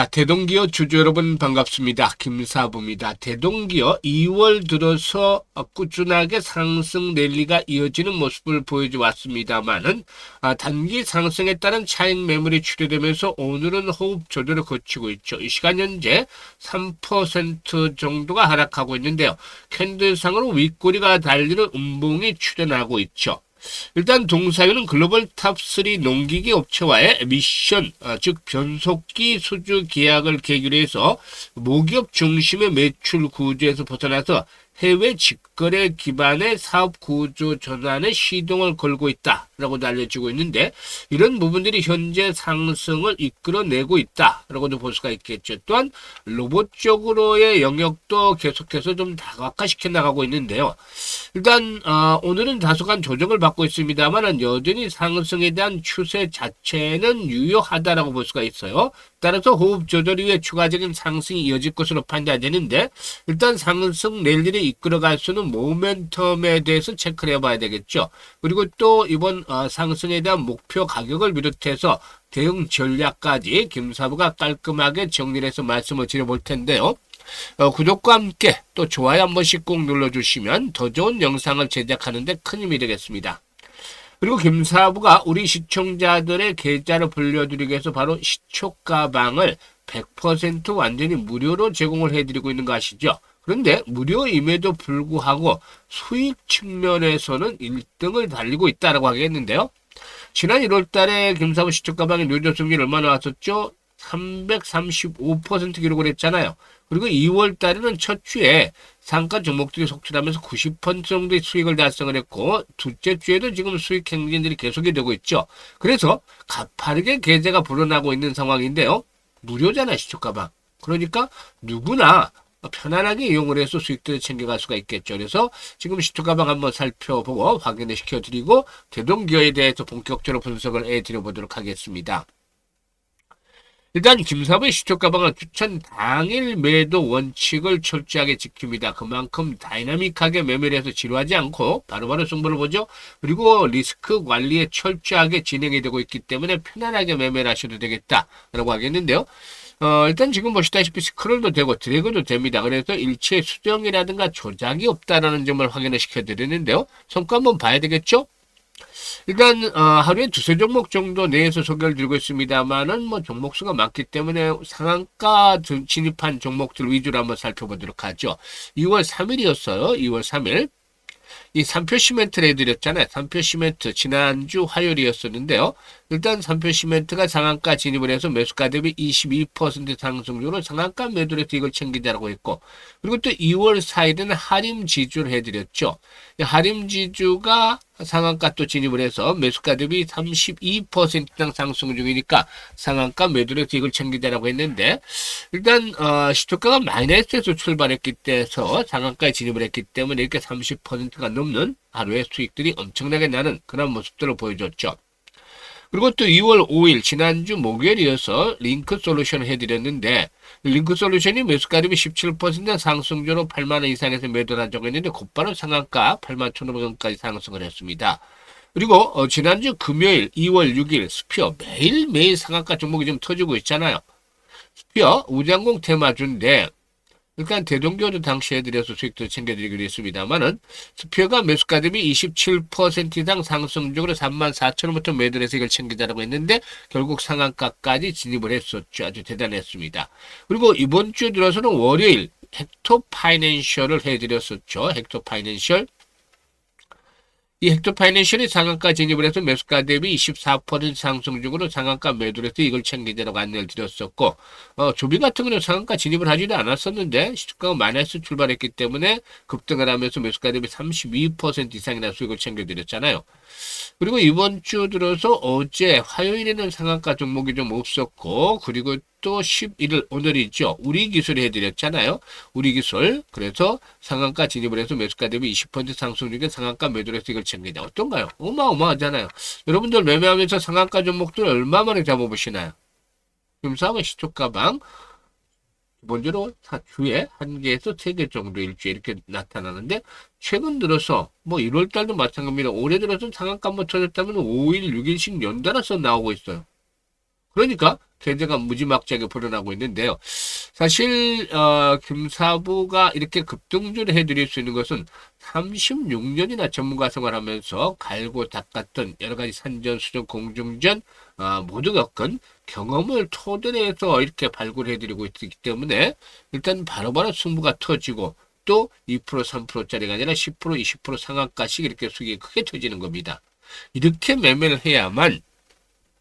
자, 대동기업 주주 여러분 반갑습니다. 김사부입니다. 대동기업 2월 들어서 꾸준하게 상승 랠리가 이어지는 모습을 보여줘 왔습니다만은 단기 상승에 따른 차익 매물이 출현되면서 오늘은 호흡 조절을 거치고 있죠. 이 시간 현재 3% 정도가 하락하고 있는데요. 캔들상으로 윗꼬리가 달리는 음봉이 출현하고 있죠. 일단 동사유는 글로벌 탑3 농기계 업체와의 미션, 즉 변속기 수주 계약을 계기로 해서 모기업 중심의 매출 구조에서 벗어나서 해외 직거래 기반의 사업 구조 전환에 시동을 걸고 있다라고 알려지고 있는데, 이런 부분들이 현재 상승을 이끌어내고 있다라고도 볼 수가 있겠죠. 또한 로봇 쪽으로의 영역도 계속해서 좀 다각화시켜 나가고 있는데요. 일단 오늘은 다소간 조정을 받고 있습니다만 여전히 상승에 대한 추세 자체는 유효하다라고 볼 수가 있어요. 따라서 호흡 조절 이후에 추가적인 상승이 이어질 것으로 판단되는데, 일단 상승 랠리를 이끌어갈 수는 모멘텀에 대해서 체크를 해봐야 되겠죠. 그리고 또 이번 상승에 대한 목표 가격을 비롯해서 대응 전략까지 김사부가 깔끔하게 정리를 해서 말씀을 드려볼 텐데요. 구독과 함께 또 좋아요 한 번씩 꼭 눌러주시면 더 좋은 영상을 제작하는 데 큰 힘이 되겠습니다. 그리고 김사부가 우리 시청자들의 계좌를 불려드리기 위해서 바로 시초가방을 100% 완전히 무료로 제공을 해드리고 있는 거 아시죠? 그런데 무료임에도 불구하고 수익 측면에서는 1등을 달리고 있다고 하겠는데요. 지난 1월달에 김사부 시초가방의 누적수익률 얼마나 나왔었죠? 335% 기록을 했잖아요. 그리고 2월 달에는 첫 주에 상가 종목들이 속출하면서 90% 정도의 수익을 달성을 했고, 둘째 주에도 지금 수익 행진들이 계속이 되고 있죠. 그래서 가파르게 계좌가 불어나고 있는 상황인데요. 무료잖아요, 시초가방. 그러니까 누구나 편안하게 이용을 해서 수익들을 챙겨갈 수가 있겠죠. 그래서 지금 시초가방 한번 살펴보고 확인을 시켜드리고 대동기업에 대해서 본격적으로 분석을 해드려보도록 하겠습니다. 일단 김사부의 시초가방은 추천 당일 매도 원칙을 철저하게 지킵니다. 그만큼 다이나믹하게 매매를 해서 지루하지 않고 바로바로 승부를 보죠. 그리고 리스크 관리에 철저하게 진행이 되고 있기 때문에 편안하게 매매를 하셔도 되겠다라고 하겠는데요. 일단 지금 보시다시피 스크롤도 되고 드래그도 됩니다. 그래서 일체 수정이라든가 조작이 없다라는 점을 확인을 시켜드리는데요. 성과 한번 봐야 되겠죠? 일단 하루에 두세 종목 정도 내에서 소개를 드리고 있습니다만은 종목 수가 많기 때문에 상한가 진입한 종목들 위주로 한번 살펴보도록 하죠. 2월 3일이었어요. 2월 3일. 이 3표 시멘트를 해드렸잖아요. 3표 시멘트 지난주 화요일이었었는데요. 일단 3표 시멘트가 상한가 진입을 해서 매수가 대비 22% 상승률로 상한가 매도를 해서 이걸 챙기자라고 했고, 그리고 또 2월 4일에는 하림 지주를 해드렸죠. 하림 지주가 상한가 또 진입을 해서 매수가 대비 32% 이상 상승 중이니까 상한가 매도를 해서 이걸 챙기자라고 했는데, 일단 시초가가 마이너스에서 출발했기 때문에 상한가에 진입을 했기 때문에 이렇게 30%가 넘는 하루의 수익들이 엄청나게 나는 그런 모습들을 보여줬죠. 그리고 또 2월 5일 지난주 목요일이어서 링크솔루션을 해드렸는데, 링크솔루션이 매수가 대비 17% 상승률로 8만원 이상에서 매도를 한 적이 있는데 곧바로 상한가 81,500원까지 상승을 했습니다. 그리고 지난주 금요일 2월 6일 스피어 매일매일 상한가 종목이 좀 터지고 있잖아요. 스피어 우장공 테마주인데, 일단 대동기업도 당시 해드려서 수익도 챙겨드리기로 했습니다만은 스피어가 매수가 대비 27% 이상 상승 중으로 34,000원부터 매도를 해서 이걸 챙기자라고 했는데 결국 상한가까지 진입을 했었죠. 아주 대단했습니다. 그리고 이번 주 들어서는 월요일 헥토파이낸셜을 해드렸었죠. 헥토파이낸셜. 이 헥토파이낸셜이 상한가 진입을 해서 매수가 대비 24% 상승 중으로 상한가 매도를 해서 이걸 챙기자라고 안내를 드렸었고, 조비 같은 경우는 상한가 진입을 하지도 않았었는데 시초가가 마이너스 출발했기 때문에 급등을 하면서 매수가 대비 32% 이상이나 수익을 챙겨드렸잖아요. 그리고 이번 주 들어서 어제 화요일에는 상한가 종목이 좀 없었고, 그리고 또 11일 오늘이죠. 우리기술 해드렸잖아요. 우리기술. 그래서 상한가 진입을 해서 매수가 대비 20% 상승 중에 상한가 매도를 해서 이걸 챙기자. 어떤가요? 어마어마하잖아요. 여러분들 매매하면서 상한가 종목들 얼마 만에 잡아보시나요? 김사부 시초가방 기본적으로 주에 1개에서 3개 정도 일주에 이렇게 나타나는데, 최근 들어서 1월달도 마찬가지입니다. 올해 들어서 상한가 한번 터졌다면 5일, 6일씩 연달아서 나오고 있어요. 그러니까 계좌가 무지막지하게 불어나고 있는데요. 사실 김사부가 이렇게 급등주를 해드릴 수 있는 것은 36년이나 전문가 생활하면서 갈고 닦았던 여러 가지 산전수전 공중전 모두 겪은 경험을 토대로 해서 이렇게 발굴해드리고 있기 때문에 일단 바로바로 승부가 터지고 또 2% 3%짜리가 아니라 10% 20% 상한가씩 이렇게 수익이 크게 터지는 겁니다. 이렇게 매매를 해야만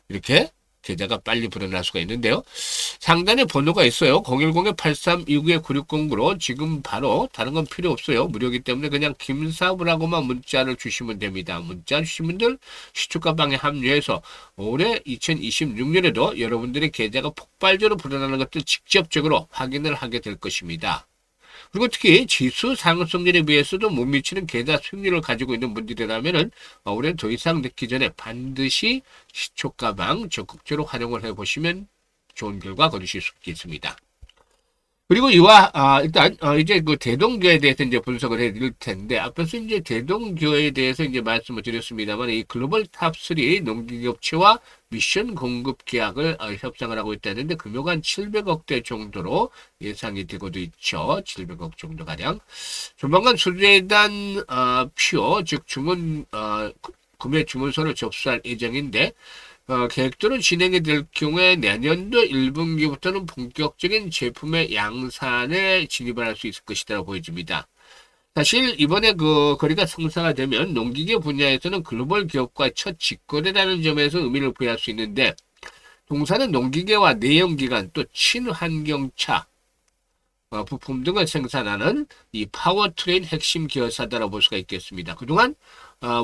이렇게 계좌가 빨리 불어날 수가 있는데요. 상단에 번호가 있어요. 010-8329-9609로 지금 바로 다른 건 필요 없어요. 무료이기 때문에 그냥 김사부라고만 문자를 주시면 됩니다. 문자 주신 분들 시초가방에 합류해서 올해 2026년에도 여러분들의 계좌가 폭발적으로 불어나는 것들 직접적으로 확인을 하게 될 것입니다. 그리고 특히 지수 상승률에 비해서도 못 미치는 계좌 수익률을 가지고 있는 분들이라면은 올해는 더 이상 늦기 전에 반드시 시초가방 적극적으로 활용을 해보시면 좋은 결과 거두실 수 있겠습니다. 그리고 이와 일단 이제 그 대동교에 대해서 이제 분석을 해드릴 텐데 앞에서 이제 대동교에 대해서 이제 말씀을 드렸습니다만 이 글로벌 탑3 농기업체와 미션 공급 계약을 협상을 하고 있다는데 금요가 한 700억대 정도로 예상이 되고도 있죠. 700억 정도 가량. 조만간 수재단 표 즉 주문 구매 주문서를 접수할 예정인데 계획대로 진행이 될 경우에 내년도 1분기부터는 본격적인 제품의 양산에 진입을 할 수 있을 것이라고 보여집니다. 사실 이번에 그 거래가 성사가 되면 농기계 분야에서는 글로벌 기업과 첫 직거래라는 점에서 의미를 부여할 수 있는데 동사는 농기계와 내연기관 또 친환경차 부품 등을 생산하는 이 파워트레인 핵심 기업사다라고 볼 수가 있겠습니다. 그동안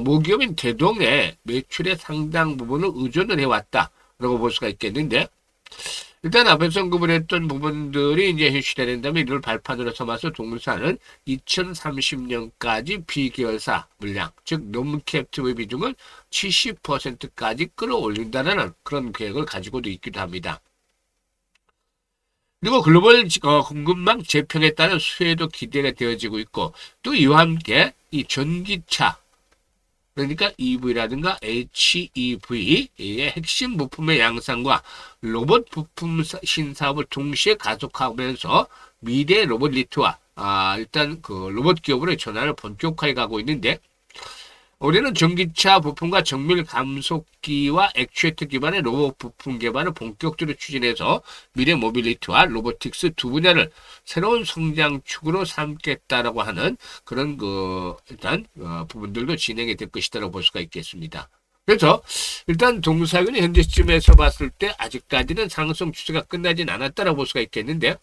모기업인 대동의 매출의 상당 부분을 의존을 해왔다라고 볼 수가 있겠는데 일단 앞에서 언급을 했던 부분들이 이제 현실화된다면 이를 발판으로 삼아서 동사는 2030년까지 비계열사 물량, 즉 논캡티브 비중을 70%까지 끌어올린다는 그런 계획을 가지고도 있기도 합니다. 그리고 글로벌 공급망 재편에 따른 수혜도 기대가 되어지고 있고 또 이와 함께 이 전기차 그러니까 EV라든가 HEV의 핵심 부품의 양산과 로봇 부품 신사업을 동시에 가속하면서 미래 로봇 리트와 일단 그 로봇 기업으로의 전환을 본격화해 가고 있는데 올해는 전기차 부품과 정밀 감속기와 액추에이터 기반의 로봇 부품 개발을 본격적으로 추진해서 미래 모빌리티와 로보틱스 두 분야를 새로운 성장축으로 삼겠다라고 하는 그런 일단 부분들도 진행이 될 것이다라고 볼 수가 있겠습니다. 그래서 일단 동사균이 현재 시점에서 봤을 때 아직까지는 상승 추세가 끝나진 않았다라고 볼 수가 있겠는데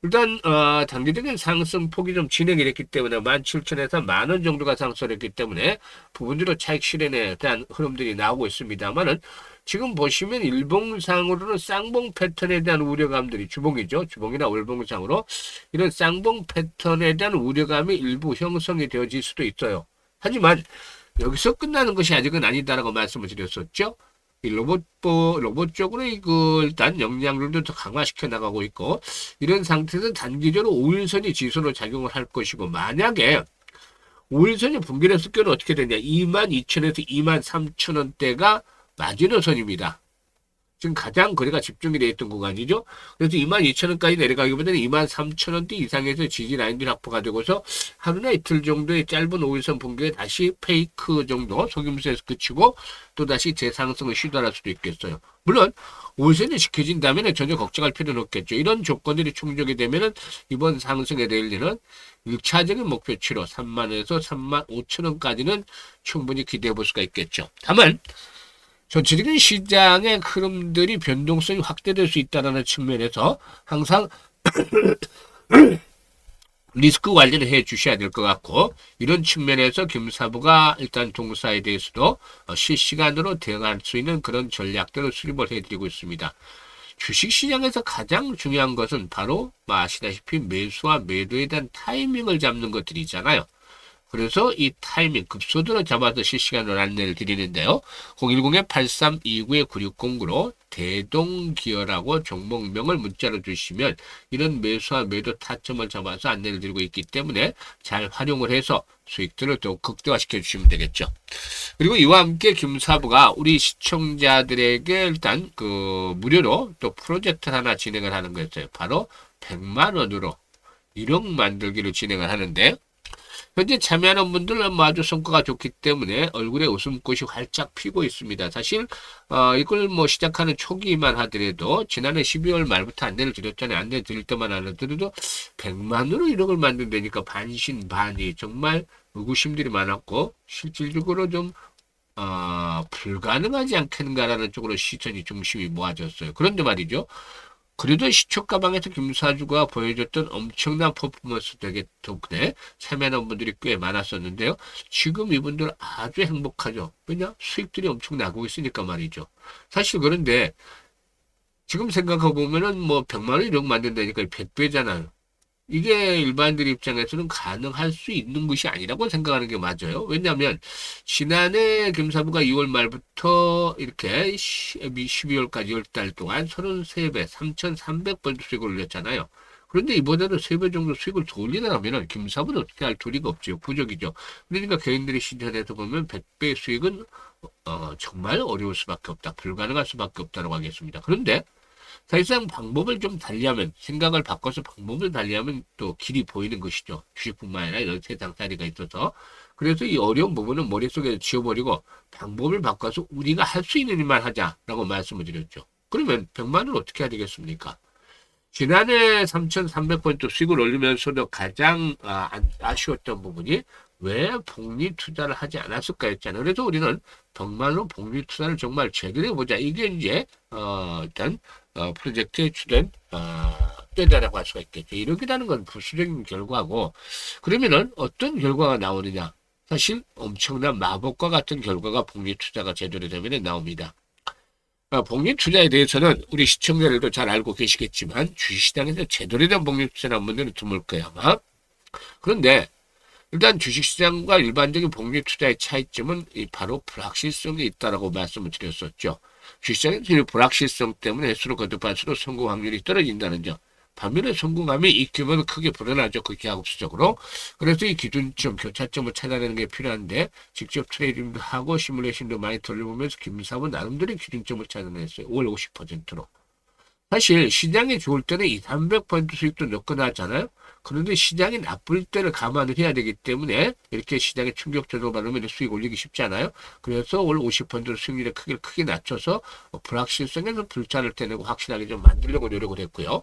일단 단기적인 상승폭이 좀 진행이 됐기 때문에 17,000에서 10,000원 정도가 상승했기 때문에 부분적으로 차익 실현에 대한 흐름들이 나오고 있습니다만은 지금 보시면 일봉상으로는 쌍봉 패턴에 대한 우려감들이 주봉이죠. 주봉이나 월봉상으로 이런 쌍봉 패턴에 대한 우려감이 일부 형성이 되어질 수도 있어요. 하지만 여기서 끝나는 것이 아직은 아니다라고 말씀을 드렸었죠. 이 로봇 쪽으로 일단 역량들도 더 강화시켜 나가고 있고, 이런 상태에서 단기적으로 5일선이 지수로 작용을 할 것이고, 만약에 5일선이 붕괴됐을 경우는 어떻게 되냐. 22,000에서 23,000원대가 마지노선입니다. 지금 가장 거래가 집중이 되어 있던 구간이죠. 그래서 22,000원까지 내려가기보다는 23,000원대 이상에서 지지 라인들이 확보가 되고서 하루나 이틀 정도의 짧은 5일선 붕괴에 다시 페이크 정도 속임수에서 그치고 또다시 재상승을 시도할 수도 있겠어요. 물론 5일선이 지켜진다면 전혀 걱정할 필요는 없겠죠. 이런 조건들이 충족이 되면 이번 상승의 내일리는 1차적인 목표치로 30,000원에서 35,000원까지는 충분히 기대해 볼 수가 있겠죠. 다만 전체적인 시장의 흐름들이 변동성이 확대될 수 있다는 측면에서 항상 리스크 관리를 해 주셔야 될 것 같고, 이런 측면에서 김사부가 일단 동사에 대해서도 실시간으로 대응할 수 있는 그런 전략들을 수립을 해드리고 있습니다. 주식시장에서 가장 중요한 것은 바로 아시다시피 매수와 매도에 대한 타이밍을 잡는 것들이잖아요. 그래서 이 타이밍 급소대로 잡아서 실시간으로 안내를 드리는데요. 010-8329-9609로 대동기어라고 종목명을 문자로 주시면 이런 매수와 매도 타점을 잡아서 안내를 드리고 있기 때문에 잘 활용을 해서 수익들을 더 극대화시켜 주시면 되겠죠. 그리고 이와 함께 김사부가 우리 시청자들에게 일단 그 무료로 또 프로젝트를 하나 진행을 하는 거였어요. 바로 100만 원으로 1억 만들기를 진행을 하는데 현재 참여하는 분들은 아주 성과가 좋기 때문에 얼굴에 웃음꽃이 활짝 피고 있습니다. 사실 이걸 뭐 시작하는 초기만 하더라도 지난해 12월 말부터 안내를 드렸잖아요. 안내 드릴 때만 하더라도 100만으로 1억을 만든다니까 반신반의 정말 의구심들이 많았고 실질적으로 좀 불가능하지 않겠는가라는 쪽으로 시선이 중심이 모아졌어요. 그런데 말이죠. 그래도 시초가방에서 김사주가 보여줬던 엄청난 퍼포먼스 덕분에 참여하는 분들이 꽤 많았었는데요. 지금 이분들 아주 행복하죠. 왜냐? 수익들이 엄청 나고 있으니까 말이죠. 사실 그런데 지금 생각해 보면은 뭐 100만 원 1억 만든다니까 100배잖아요. 이게 일반인들 입장에서는 가능할 수 있는 것이 아니라고 생각하는 게 맞아요. 왜냐하면 지난해 김사부가 2월 말부터 이렇게 12월까지 10달 동안 33배, 3,300번 수익을 올렸잖아요. 그런데 이번에는 3배 정도 수익을 더 올리려면 김사부는 어떻게 할 도리가 없죠. 부족이죠. 그러니까 개인들이 시전해서 보면 100배 수익은 정말 어려울 수밖에 없다. 불가능할 수밖에 없다고 하겠습니다. 그런데 사실상 방법을 좀 달리하면 생각을 바꿔서 방법을 달리하면 또 길이 보이는 것이죠. 주식뿐만 아니라 이런 세상살이가 있어서 그래서 이 어려운 부분은 머릿속에 지워버리고 방법을 바꿔서 우리가 할 수 있는 일만 하자라고 말씀을 드렸죠. 그러면 100만 원을 어떻게 해야 되겠습니까? 지난해 3,300포인트 수익을 올리면서도 가장 아쉬웠던 부분이 왜 복리 투자를 하지 않았을까 했잖아요. 그래서 우리는 100만 원 복리 투자를 정말 제대로 해보자. 이게 이제 일단 프로젝트에 주된 때다라고 할 수가 있겠죠. 이렇게라는 건 부수적인 결과고 그러면은 어떤 결과가 나오느냐? 사실 엄청난 마법과 같은 결과가 복리 투자가 제대로 되면 나옵니다. 복리 투자에 대해서는 우리 시청자들도 잘 알고 계시겠지만 주식시장에서 제대로 된 복리 투자라는 분들은 드물 거예요 아마. 그런데 일단 주식시장과 일반적인 복리 투자의 차이점은 바로 불확실성이 있다라고 말씀을 드렸었죠. 주식시장의 불확실성 때문에 횟수로 거듭할수록 성공 확률이 떨어진다는 점. 반면에 성공함이 익히면 크게 불어나죠. 그 기하급수적으로. 그래서 이 기준점, 교차점을 찾아내는 게 필요한데 직접 트레이딩도 하고 시뮬레이션도 많이 돌려보면서 김사부는 나름대로 기준점을 찾아냈어요. 월 50%로. 사실 시장이 좋을 때는 200-300% 수익도 넣거나 하잖아요. 그런데 시장이 나쁠 때를 감안을 해야 되기 때문에 이렇게 시장에 충격적으로 받으면 수익 올리기 쉽지 않아요. 그래서 월 50% 수익률의 크기를 크게 낮춰서 불확실성에서 불차를 떼내고 확실하게 좀 만들려고 노력을 했고요.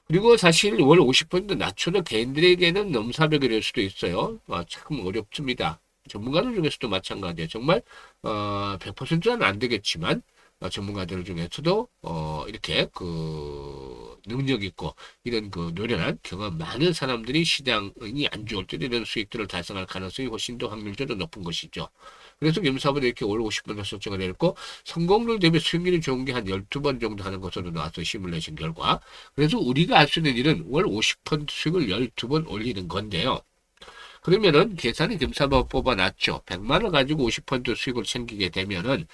그리고 사실 월 50% 낮춰도 개인들에게는 넘사벽이 될 수도 있어요. 참 어렵습니다. 전문가들 중에서도 마찬가지예요. 정말 100%는 안 되겠지만 전문가들 중에서도 이렇게 그 능력 있고 이런 그 노련한 경험 많은 사람들이 시장이 안 좋을 때 이런 수익들을 달성할 가능성이 훨씬 더 확률적으로 높은 것이죠. 그래서 김사부는 이렇게 월 50% 설정을 했고 성공률 대비 수익률이 좋은 게 한 12번 정도 하는 것으로 나와서 시뮬레이션 결과. 그래서 우리가 할 수 있는 일은 월 50% 수익을 12번 올리는 건데요. 그러면은 계산이 김사부가 뽑아놨죠. 100만 원 가지고 50% 수익을 챙기게 되면은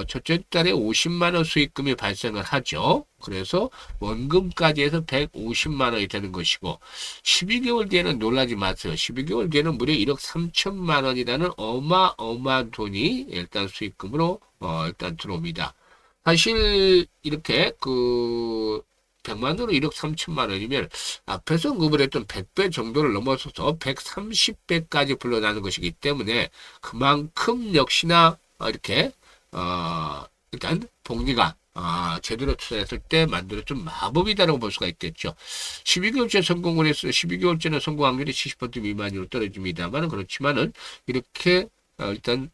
첫째 달에 50만 원 수익금이 발생을 하죠. 그래서 원금까지 해서 150만 원이 되는 것이고 12개월 뒤에는 놀라지 마세요. 12개월 뒤에는 무려 1억 3천만 원이라는 어마어마한 돈이 일단 수익금으로 일단 들어옵니다. 사실 이렇게 100만 원으로 1억 3천만 원이면 앞에서 언급을 했던 100배 정도를 넘어서서 130배까지 불러나는 것이기 때문에 그만큼 역시나 이렇게 일단 복리가 제대로 투자했을 때 만들어준 마법이다라고 볼 수가 있겠죠. 12개월째 성공을 했어요. 12개월째는 성공 확률이 70% 미만으로 떨어집니다만 그렇지만은 이렇게 일단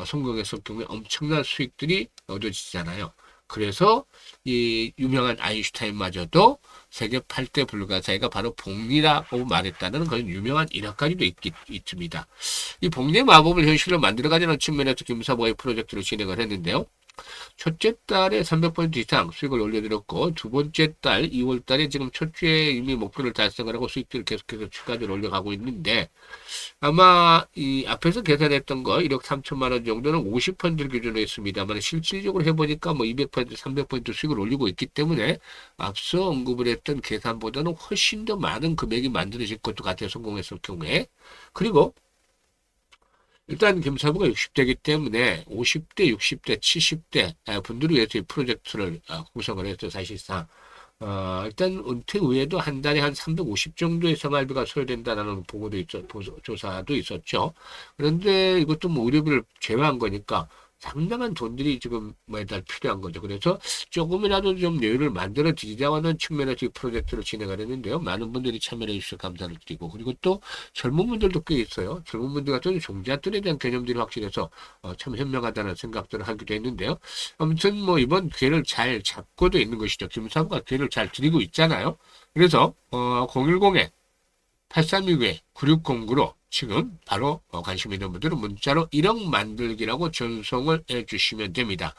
성공했을 경우에 엄청난 수익들이 얻어지잖아요. 그래서 이 유명한 아인슈타인마저도 세계 8대 불가사의가 바로 복리라고 말했다는 그런 유명한 일화까지도 있습니다. 이 복리의 마법을 현실로 만들어가자는 측면에서 김사부가 이 프로젝트를 진행을 했는데요. 첫째 달에 300% 이상 수익을 올려드렸고, 두 번째 달 2월 달에 지금 첫 주에 이미 목표를 달성을 하고 수익들을 계속해서 추가적으로 올려가고 있는데, 아마 이 앞에서 계산했던 거 1억 3천만 원 정도는 50%를 기준으로 했습니다만, 실질적으로 해보니까 뭐 200%, 300% 수익을 올리고 있기 때문에 앞서 언급을 했던 계산보다는 훨씬 더 많은 금액이 만들어질 것도 같아요. 성공했을 경우에. 그리고 일단 겸사부가 60대이기 때문에 50대, 60대, 70대 분들을 위해서 이 프로젝트를 구성을 해서 사실상 일단 은퇴 후에도 한 달에 한 350 정도의 생활비가 소요된다는 보고도 조사도 있었죠. 그런데 이것도 뭐 의료비를 제외한 거니까 상당한 돈들이 지금 매달 필요한 거죠. 그래서 조금이라도 좀 여유를 만들어 드리자는 측면에서 이 프로젝트를 진행을 했는데요. 많은 분들이 참여를 해주셔서 감사를 드리고, 그리고 또 젊은 분들도 꽤 있어요. 젊은 분들 같은 종잣돈에 대한 개념들이 확실해서 참 현명하다는 생각들을 하기도 했는데요. 아무튼 뭐 이번 기회를 잘 잡고도 있는 것이죠. 김사부가 기회를 잘 드리고 있잖아요. 그래서 010에 8369-9609로 지금 바로 관심 있는 분들은 문자로 1억 만들기라고 전송을 해주시면 됩니다.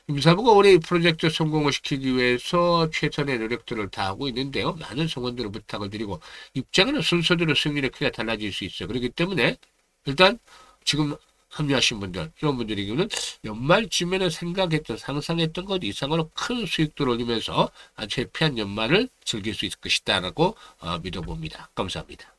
임사부가 올해 이 프로젝트 성공을 시키기 위해서 최선의 노력들을 다하고 있는데요. 많은 성원들을 부탁을 드리고, 입장은 순서대로 승률이 크게 달라질 수 있어요. 그렇기 때문에 일단 지금 합류하신 분들, 이런 분들의 경우는 연말쯤에는 생각했던, 상상했던 것 이상으로 큰 수익들을 올리면서 아주 해피한 연말을 즐길 수 있을 것이다라고 믿어봅니다. 감사합니다.